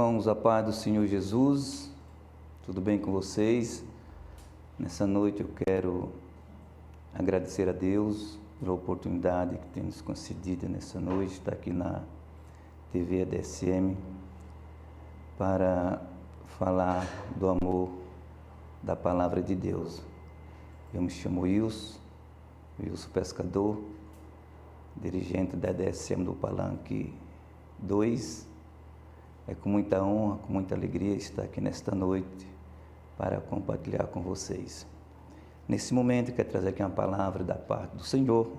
Irmãos, a paz do Senhor Jesus, tudo bem com vocês? Nessa noite eu quero agradecer a Deus pela oportunidade que tem nos concedido nessa noite, estar aqui na TV EDSM para falar do amor da Palavra de Deus. Eu me chamo Wilson Pescador, dirigente da EDSM do Palanque 2. É com muita honra, com muita alegria estar aqui nesta noite para compartilhar com vocês. Nesse momento, eu quero trazer aqui uma palavra da parte do Senhor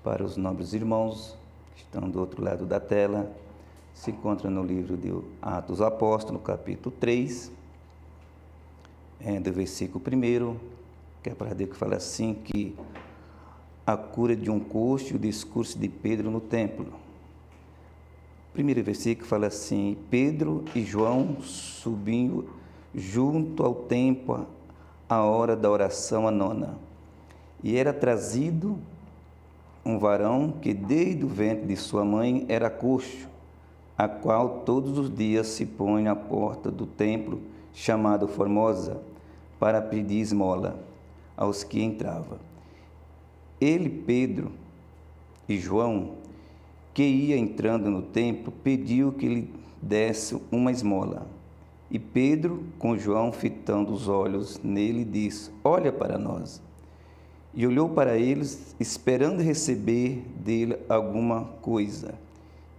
para os nobres irmãos que estão do outro lado da tela. Se encontra no livro de Atos dos Apóstolos, capítulo 3, do versículo 1, que é para Deus que fala assim, que a cura de um coxo e o discurso de Pedro no templo. Primeiro versículo fala assim: Pedro e João subindo junto ao templo à hora da oração a nona. E era trazido um varão que desde o ventre de sua mãe era coxo, a qual todos os dias se põe à porta do templo, chamado Formosa, para pedir esmola aos que entravam. Ele, Pedro e João, que ia entrando no templo, pediu que lhe desse uma esmola. E Pedro, com João fitando os olhos nele, disse: Olha para nós. E olhou para eles, esperando receber dele alguma coisa.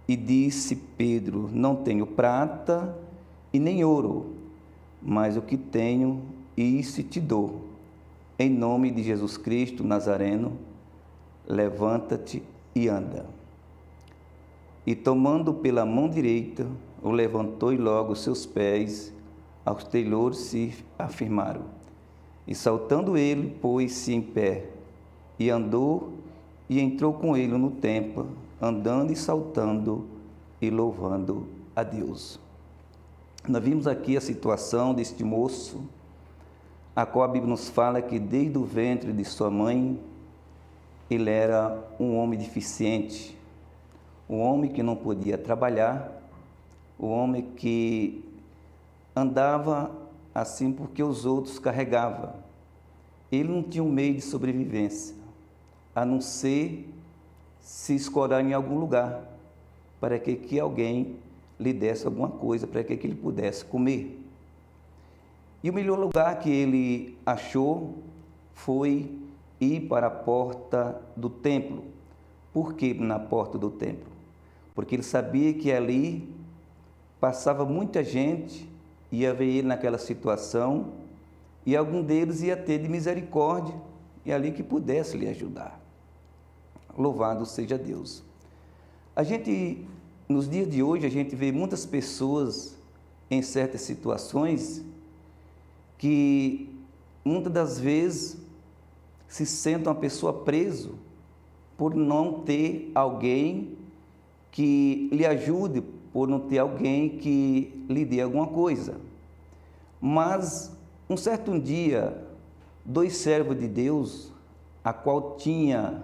E disse Pedro: Não tenho prata e nem ouro, mas o que tenho, isso te dou. Em nome de Jesus Cristo Nazareno, levanta-te e anda. E tomando pela mão direita, o levantou e logo seus pés aos telhores se afirmaram. E saltando ele, pôs-se em pé, e andou e entrou com ele no templo, andando e saltando e louvando a Deus. Nós vimos aqui a situação deste moço, a qual a Bíblia nos fala que desde o ventre de sua mãe, ele era um homem deficiente, um homem que não podia trabalhar, um homem que andava assim porque os outros carregavam. Ele não tinha um meio de sobrevivência, a não ser se escorar em algum lugar, para que alguém lhe desse alguma coisa, para que ele pudesse comer. E o melhor lugar que ele achou foi ir para a porta do templo. Por que na porta do templo? Porque ele sabia que ali passava muita gente, ia ver ele naquela situação, e algum deles ia ter de misericórdia, e ali que pudesse lhe ajudar. Louvado seja Deus. Nos dias de hoje, a gente vê muitas pessoas em certas situações que, muitas das vezes, se sentem uma pessoa preso por não ter alguém que lhe ajude, por não ter alguém que lhe dê alguma coisa. Mas, um certo dia, dois servos de Deus, a qual tinha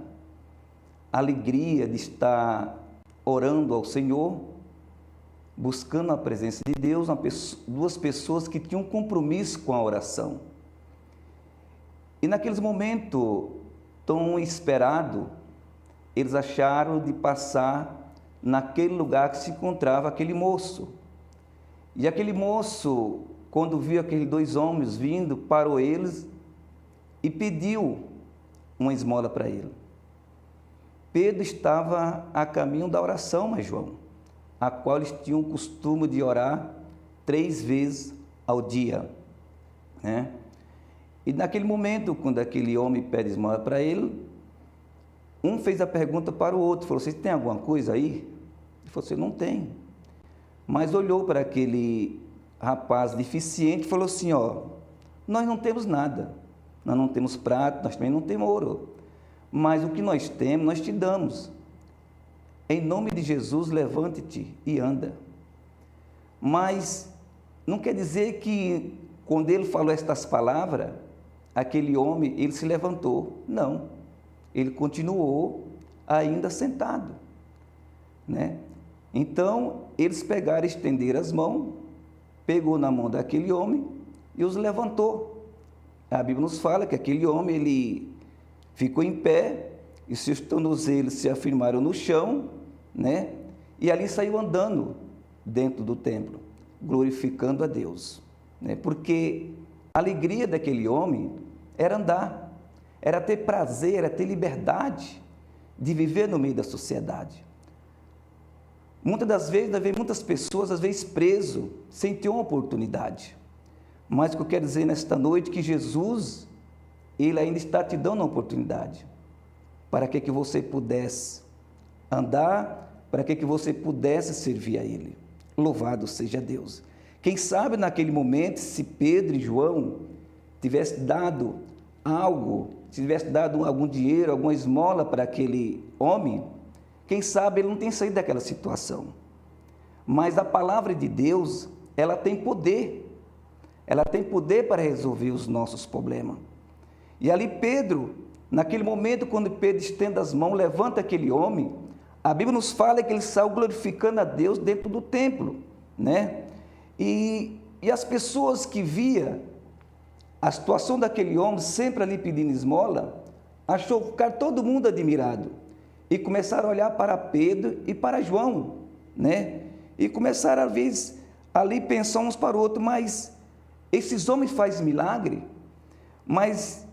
alegria de estar orando ao Senhor, buscando a presença de Deus, duas pessoas que tinham um compromisso com a oração. E naqueles momentos tão esperado, eles acharam de passar naquele lugar que se encontrava aquele moço. E aquele moço, quando viu aqueles dois homens vindo, parou eles e pediu uma esmola para ele. Pedro estava a caminho da oração, mas João, a qual eles tinham o costume de orar 3 vezes ao dia, né? E naquele momento, quando aquele homem pede esmola para ele, um fez a pergunta para o outro, falou: Você tem alguma coisa aí? Ele falou assim: Não tem. Mas olhou para aquele rapaz deficiente e falou assim: Nós não temos nada, nós não temos prata, nós também não temos ouro, mas o que nós temos, nós te damos. Em nome de Jesus, levante-te e anda. Mas não quer dizer que, quando ele falou estas palavras, aquele homem, ele se levantou. Não, ele continuou ainda sentado, né? Então, eles pegaram e estenderam as mãos, pegou na mão daquele homem e os levantou. A Bíblia nos fala que aquele homem, ele ficou em pé e seus tornozelos se afirmaram no chão, né? E ali saiu andando dentro do templo, glorificando a Deus, né? Porque a alegria daquele homem era andar, era ter prazer, era ter liberdade de viver no meio da sociedade. Muitas das vezes, muitas pessoas, às vezes, preso, sem ter uma oportunidade. Mas o que eu quero dizer nesta noite é que Jesus, Ele ainda está te dando uma oportunidade, para que você pudesse andar, para que você pudesse servir a Ele. Louvado seja Deus. Quem sabe naquele momento, se Pedro e João tivessem dado algo, se tivessem dado algum dinheiro, alguma esmola para aquele homem, quem sabe ele não tem saído daquela situação. Mas a palavra de Deus, ela tem poder. Ela tem poder para resolver os nossos problemas. E ali Pedro, naquele momento, quando Pedro estende as mãos, levanta aquele homem, a Bíblia nos fala que ele saiu glorificando a Deus dentro do templo, né? E as pessoas que via a situação daquele homem, sempre ali pedindo esmola, achou ficar todo mundo admirado. E começaram a olhar para Pedro e para João, né? E começaram, às vezes, ali pensar uns para o outro, mas esses homens fazem milagre? Mas,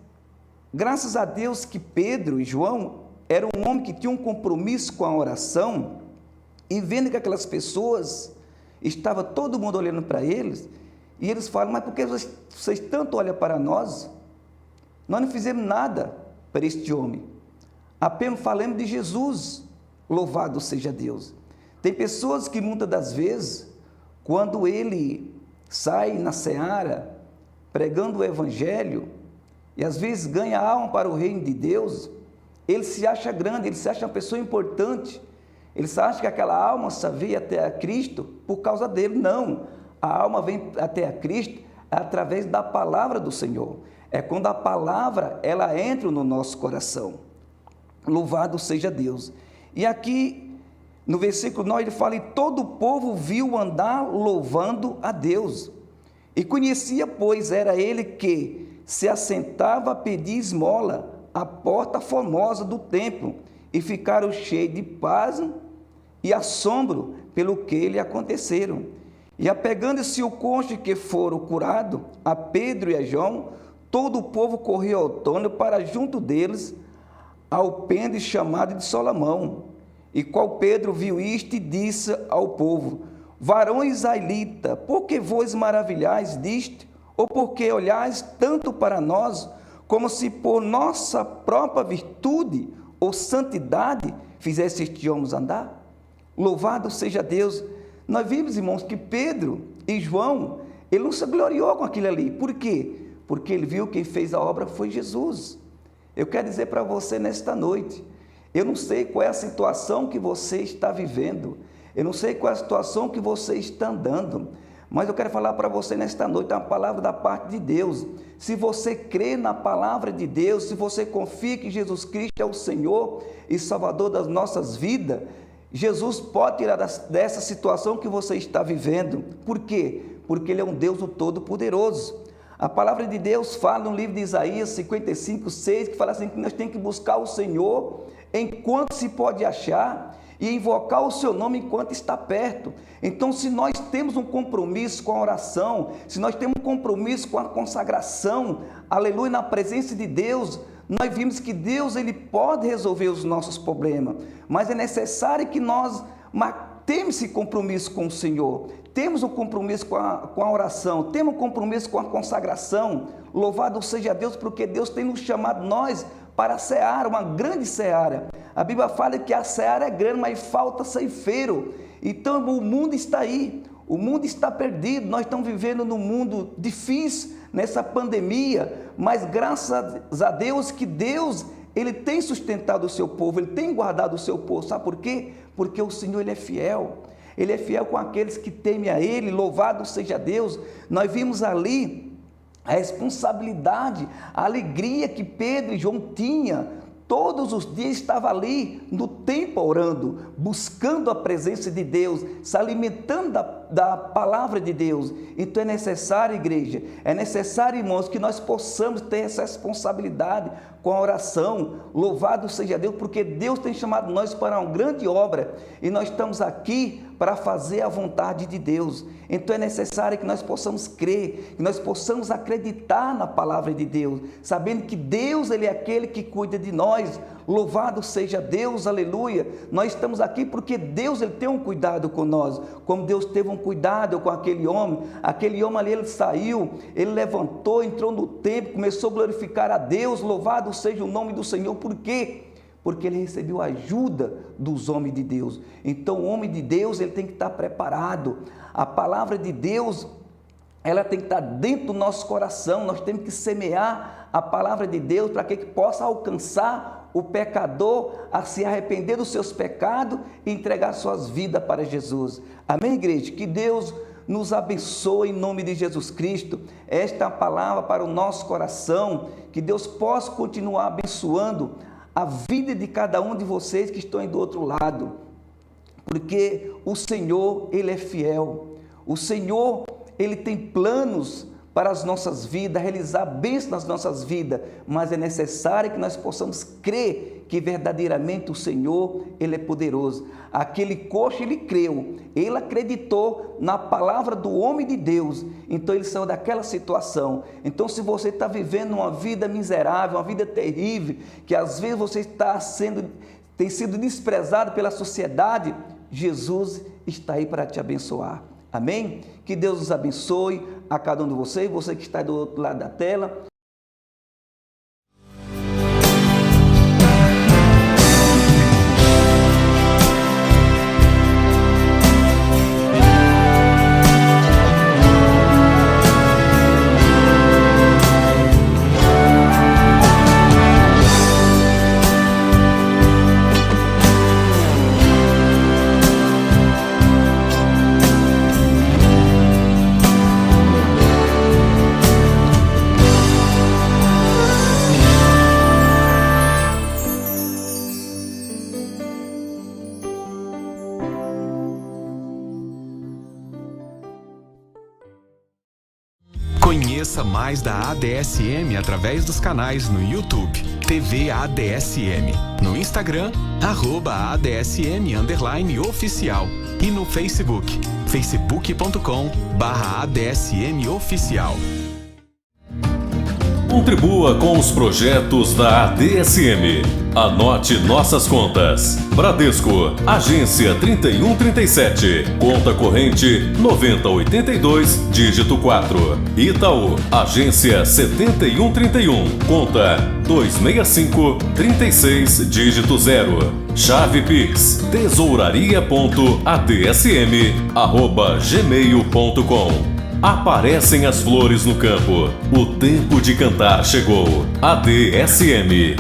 graças a Deus que Pedro e João eram um homem que tinha um compromisso com a oração, e vendo que aquelas pessoas, estava todo mundo olhando para eles, e eles falam, mas por que vocês tanto olham para nós? Nós não fizemos nada para este homem. Apenas falamos de Jesus, louvado seja Deus. Tem pessoas que muitas das vezes, quando ele sai na seara, pregando o evangelho, e às vezes ganha alma para o reino de Deus, ele se acha grande, ele se acha uma pessoa importante, ele se acha que aquela alma só veio até a Cristo por causa dele. Não, a alma vem até a Cristo através da palavra do Senhor. É quando a palavra, ela entra no nosso coração. Louvado seja Deus. E aqui, no versículo 9, ele fala, e todo o povo viu andar louvando a Deus. E conhecia, pois, era ele que se assentava a pedir esmola à porta formosa do templo, e ficaram cheios de pasmo e assombro pelo que lhe aconteceram. E apegando-se o cônjuge que foram curado, a Pedro e a João, todo o povo correu ao torno para junto deles, ao pêndulo chamado de Salomão. E qual Pedro viu isto e disse ao povo, varões israelitas, por que vos maravilhais disto? Ou porque olhais tanto para nós, como se por nossa própria virtude ou santidade fizesse este homem andar? Louvado seja Deus. Nós vimos, irmãos, que Pedro e João, ele não se gloriou com aquilo ali. Por quê? Porque ele viu que quem fez a obra foi Jesus. Eu quero dizer para você nesta noite, eu não sei qual é a situação que você está vivendo, eu não sei qual é a situação que você está andando, mas eu quero falar para você nesta noite uma palavra da parte de Deus. Se você crê na palavra de Deus, se você confia que Jesus Cristo é o Senhor e Salvador das nossas vidas, Jesus pode tirar dessa situação que você está vivendo. Por quê? Porque Ele é um Deus o Todo-Poderoso. A palavra de Deus fala no livro de Isaías 55, 6, que fala assim, que nós temos que buscar o Senhor enquanto se pode achar e invocar o seu nome enquanto está perto. Então, se nós temos um compromisso com a oração, se nós temos um compromisso com a consagração, aleluia, na presença de Deus, nós vimos que Deus, Ele pode resolver os nossos problemas, mas é necessário que nós temos esse compromisso com o Senhor, temos um compromisso com a oração, temos um compromisso com a consagração. Louvado seja Deus, porque Deus tem nos chamado nós para a seara, uma grande seara. A Bíblia fala que a seara é grande, mas falta ceifeiro. Então o mundo está aí, o mundo está perdido, nós estamos vivendo num mundo difícil, nessa pandemia, mas graças a Deus que Deus, Ele tem sustentado o seu povo, Ele tem guardado o seu povo. Sabe por quê? Porque o Senhor, Ele é fiel. Ele é fiel com aqueles que temem a Ele, louvado seja Deus. Nós vimos ali a responsabilidade, a alegria que Pedro e João tinham, todos os dias estava ali no templo orando, buscando a presença de Deus, se alimentando da palavra de Deus. Então é necessário, igreja, é necessário, irmãos, que nós possamos ter essa responsabilidade com a oração. Louvado seja Deus, porque Deus tem chamado nós para uma grande obra e nós estamos aqui para fazer a vontade de Deus. Então é necessário que nós possamos crer, que nós possamos acreditar na palavra de Deus, sabendo que Deus, Ele é aquele que cuida de nós. Louvado seja Deus, aleluia. Nós estamos aqui porque Deus, Ele tem um cuidado com nós, como Deus teve um cuidado com aquele homem ali, ele saiu, ele levantou, entrou no templo, começou a glorificar a Deus. Louvado seja o nome do Senhor. Por quê? Porque ele recebeu a ajuda dos homens de Deus. Então o homem de Deus, ele tem que estar preparado. A palavra de Deus, ela tem que estar dentro do nosso coração. Nós temos que semear a palavra de Deus para que possa alcançar o pecador a se arrepender dos seus pecados e entregar suas vidas para Jesus. Amém, igreja? Que Deus nos abençoe em nome de Jesus Cristo. Esta é a palavra para o nosso coração. Que Deus possa continuar abençoando a vida de cada um de vocês que estão aí do outro lado, porque o Senhor, Ele é fiel. O Senhor, Ele tem planos para as nossas vidas, realizar bênçãos nas nossas vidas, mas é necessário que nós possamos crer que verdadeiramente o Senhor, Ele é poderoso. Aquele coxo, ele creu, ele acreditou na palavra do homem de Deus, então ele saiu daquela situação. Então, se você está vivendo uma vida miserável, uma vida terrível, que às vezes você tem sido desprezado pela sociedade, Jesus está aí para te abençoar. Amém? Que Deus os abençoe a cada um de vocês, você que está do outro lado da tela. Conheça mais da ADSM através dos canais no YouTube, TV ADSM, no Instagram, @ADSM_oficial e no Facebook, facebook.com/ADSMoficial. Contribua com os projetos da ADSM. Anote nossas contas. Bradesco, agência 3137, conta corrente 9082, dígito 4. Itaú, agência 7131, conta 26536, dígito 0. Chave Pix, tesouraria.adsm@gmail.com. Aparecem as flores no campo. O tempo de cantar chegou. ADSM.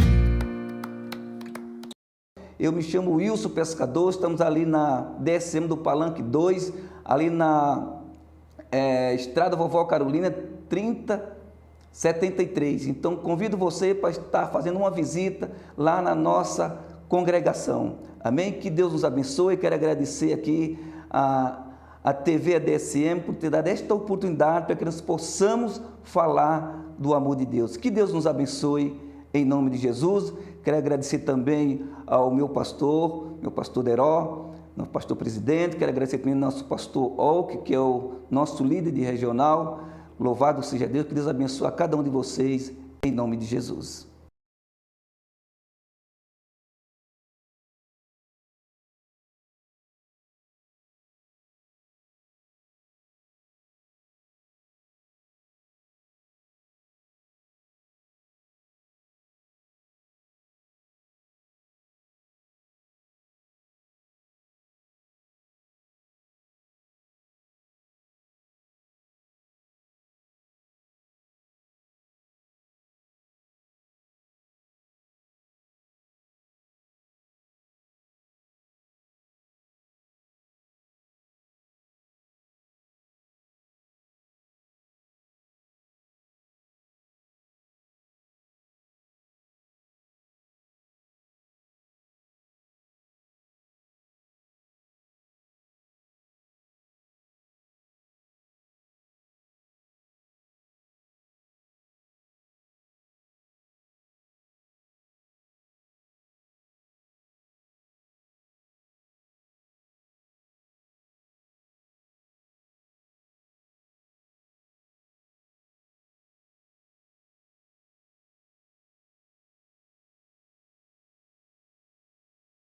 Eu me chamo Wilson Pescador, estamos ali na DSM do Palanque 2, ali na Estrada Vovó Carolina 3073. Então convido você para estar fazendo uma visita lá na nossa congregação. Amém? Que Deus nos abençoe. Quero agradecer aqui a TV ADSM por ter dado esta oportunidade para que nós possamos falar do amor de Deus. Que Deus nos abençoe em nome de Jesus. Quero agradecer também ao meu pastor Deró, nosso pastor presidente. Quero agradecer também ao nosso pastor Olk, que é o nosso líder de regional. Louvado seja Deus, que Deus abençoe a cada um de vocês em nome de Jesus.